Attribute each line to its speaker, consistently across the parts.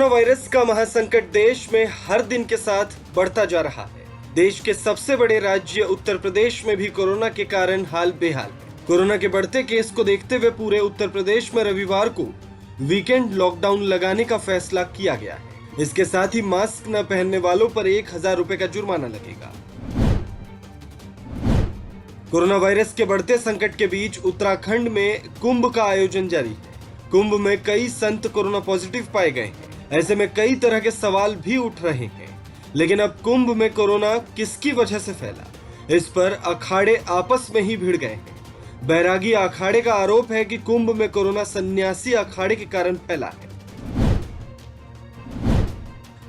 Speaker 1: Virus का महासंकट देश में हर दिन के साथ बढ़ता जा रहा है। देश के सबसे बड़े राज्य उत्तर प्रदेश में भी कोरोना के कारण हाल बेहाल है। कोरोना के बढ़ते केस को देखते हुए पूरे उत्तर प्रदेश में रविवार को वीकेंड लॉकडाउन लगाने का फैसला किया गया है। इसके साथ ही मास्क न पहनने वालों पर 1000 रुपए का जुर्माना लगेगा। कोरोना वायरस के बढ़ते संकट के बीच उत्तराखंड में कुंभ का आयोजन जारी है। कुंभ में कई संत कोरोना पॉजिटिव पाए गए हैं। ऐसे में कई तरह के सवाल भी उठ रहे हैं। लेकिन अब कुंभ में कोरोना किसकी वजह से फैला, इस पर अखाड़े आपस में ही भिड़ गए हैं। बैरागी अखाड़े का आरोप है कि कुंभ में कोरोना सन्यासी अखाड़े के कारण फैला है।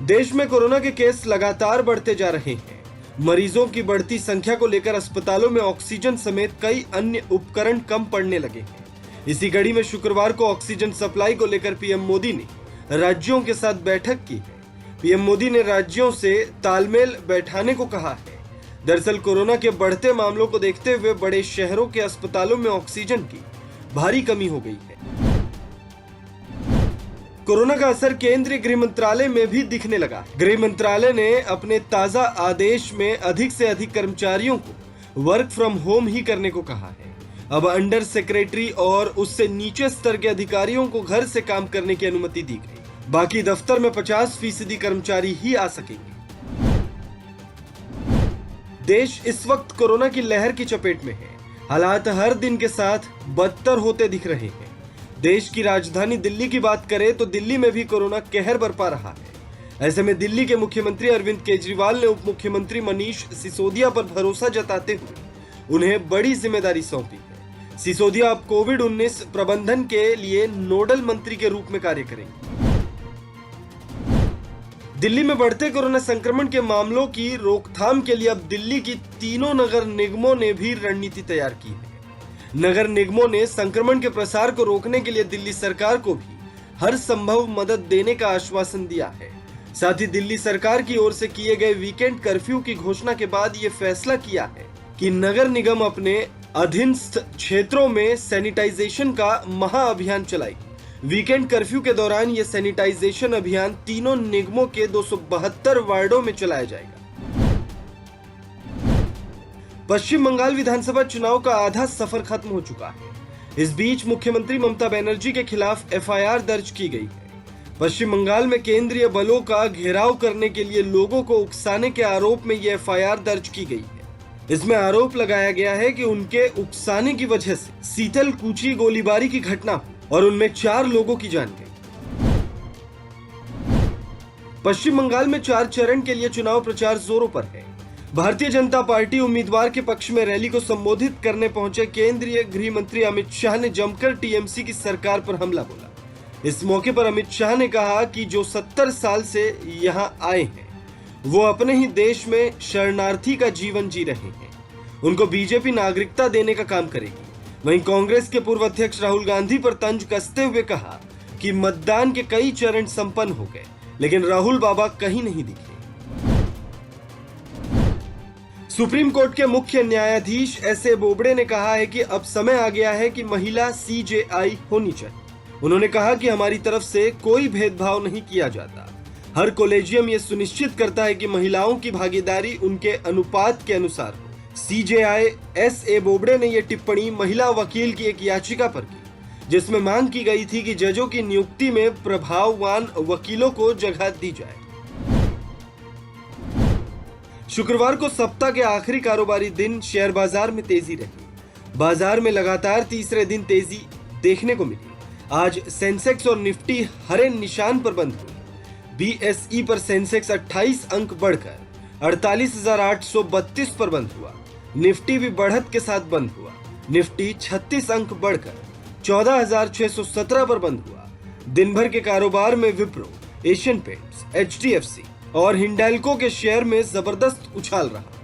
Speaker 1: देश में कोरोना के केस लगातार बढ़ते जा रहे हैं। मरीजों की बढ़ती संख्या को लेकर अस्पतालों में ऑक्सीजन समेत कई अन्य उपकरण कम पड़ने लगे हैं। इसी कड़ी में शुक्रवार को ऑक्सीजन सप्लाई को लेकर पीएम मोदी ने राज्यों के साथ बैठक की है। पीएम मोदी ने राज्यों से तालमेल बैठाने को कहा है। दरअसल कोरोना के बढ़ते मामलों को देखते हुए बड़े शहरों के अस्पतालों में ऑक्सीजन की भारी कमी हो गई है। कोरोना का असर केंद्रीय गृह मंत्रालय में भी दिखने लगा। गृह मंत्रालय ने अपने ताजा आदेश में अधिक से अधिक कर्मचारियों को वर्क फ्रॉम होम ही करने को कहा है। अब अंडर सेक्रेटरी और उससे नीचे स्तर के अधिकारियों को घर से काम करने की अनुमति दी गई। बाकी दफ्तर में 50% कर्मचारी ही आ सकेंगे। देश इस वक्त कोरोना की लहर की चपेट में है। हालात हर दिन के साथ बदतर होते दिख रहे हैं। देश की राजधानी दिल्ली की बात करें तो दिल्ली में भी कोरोना कहर बरपा रहा है। ऐसे में दिल्ली के मुख्यमंत्री अरविंद केजरीवाल ने उप मुख्यमंत्री मनीष सिसोदिया पर भरोसा जताते हुए उन्हें बड़ी जिम्मेदारी सौंपी है। सिसोदिया अब कोविड-19 प्रबंधन के लिए नोडल मंत्री के रूप में कार्य करेंगे। दिल्ली में बढ़ते कोरोना संक्रमण के मामलों की रोकथाम के लिए अब दिल्ली की तीनों नगर निगमों ने भी रणनीति तैयार की है। नगर निगमों ने संक्रमण के प्रसार को रोकने के लिए दिल्ली सरकार को भी हर संभव मदद देने का आश्वासन दिया है। साथ ही दिल्ली सरकार की ओर से किए गए वीकेंड कर्फ्यू की घोषणा के बाद ये फैसला किया है कि नगर निगम अपने अधीनस्थ क्षेत्रों में सैनिटाइजेशन का महाअभियान चलाएगी। वीकेंड कर्फ्यू के दौरान यह सैनिटाइजेशन अभियान तीनों निगमों के 272 वार्डों में चलाया जाएगा। पश्चिम बंगाल विधानसभा चुनाव का आधा सफर खत्म हो चुका है। इस बीच मुख्यमंत्री ममता बनर्जी के खिलाफ एफआईआर दर्ज की गई है। पश्चिम बंगाल में केंद्रीय बलों का घेराव करने के लिए लोगों को उकसाने के आरोप में यह एफआईआर दर्ज की गई है। इसमें आरोप लगाया गया है कि उनके उकसाने की वजह से शीतलकुची गोलीबारी की घटना हुई और उनमें 4 लोगों की जान गई। पश्चिम बंगाल में 4 चरण के लिए चुनाव प्रचार जोरों पर है। भारतीय जनता पार्टी उम्मीदवार के पक्ष में रैली को संबोधित करने पहुंचे केंद्रीय गृह मंत्री अमित शाह ने जमकर टीएमसी की सरकार पर हमला बोला। इस मौके पर अमित शाह ने कहा कि जो 70 साल से यहां आए हैं वो अपने ही देश में शरणार्थी का जीवन जी रहे हैं। उनको बीजेपी नागरिकता देने का काम करेगी। वहीं कांग्रेस के पूर्व अध्यक्ष राहुल गांधी पर तंज कसते हुए कहा कि मतदान के कई चरण संपन्न हो गए, लेकिन राहुल बाबा कहीं नहीं दिखे। सुप्रीम कोर्ट के मुख्य न्यायाधीश एस.ए. बोबड़े ने कहा है कि अब समय आ गया है कि महिला सीजेआई होनी चाहिए। उन्होंने कहा कि हमारी तरफ से कोई भेदभाव नहीं किया जाता। हर कॉलेजियम ये सुनिश्चित करता है कि महिलाओं की भागीदारी उनके अनुपात के अनुसार हो। सीजेआई एस.ए. बोबड़े ने यह टिप्पणी महिला वकील की एक याचिका पर की, जिसमें मांग की गई थी कि जजों की नियुक्ति में प्रभाववान वकीलों को जगह दी जाए। शुक्रवार को सप्ताह के आखिरी कारोबारी दिन शेयर बाजार में तेजी रही। बाजार में लगातार तीसरे दिन तेजी देखने को मिली। आज सेंसेक्स और निफ्टी हरे निशान पर बंद हुए। बीएसई पर सेंसेक्स 28 अंक बढ़कर 48,832 पर बंद हुआ। निफ्टी भी बढ़त के साथ बंद हुआ। निफ्टी 36 अंक बढ़कर 14,617 पर बंद हुआ। दिन भर के कारोबार में विप्रो, एशियन पेंट्स, एचडीएफसी और हिंडाल्को के शेयर में जबरदस्त उछाल रहा।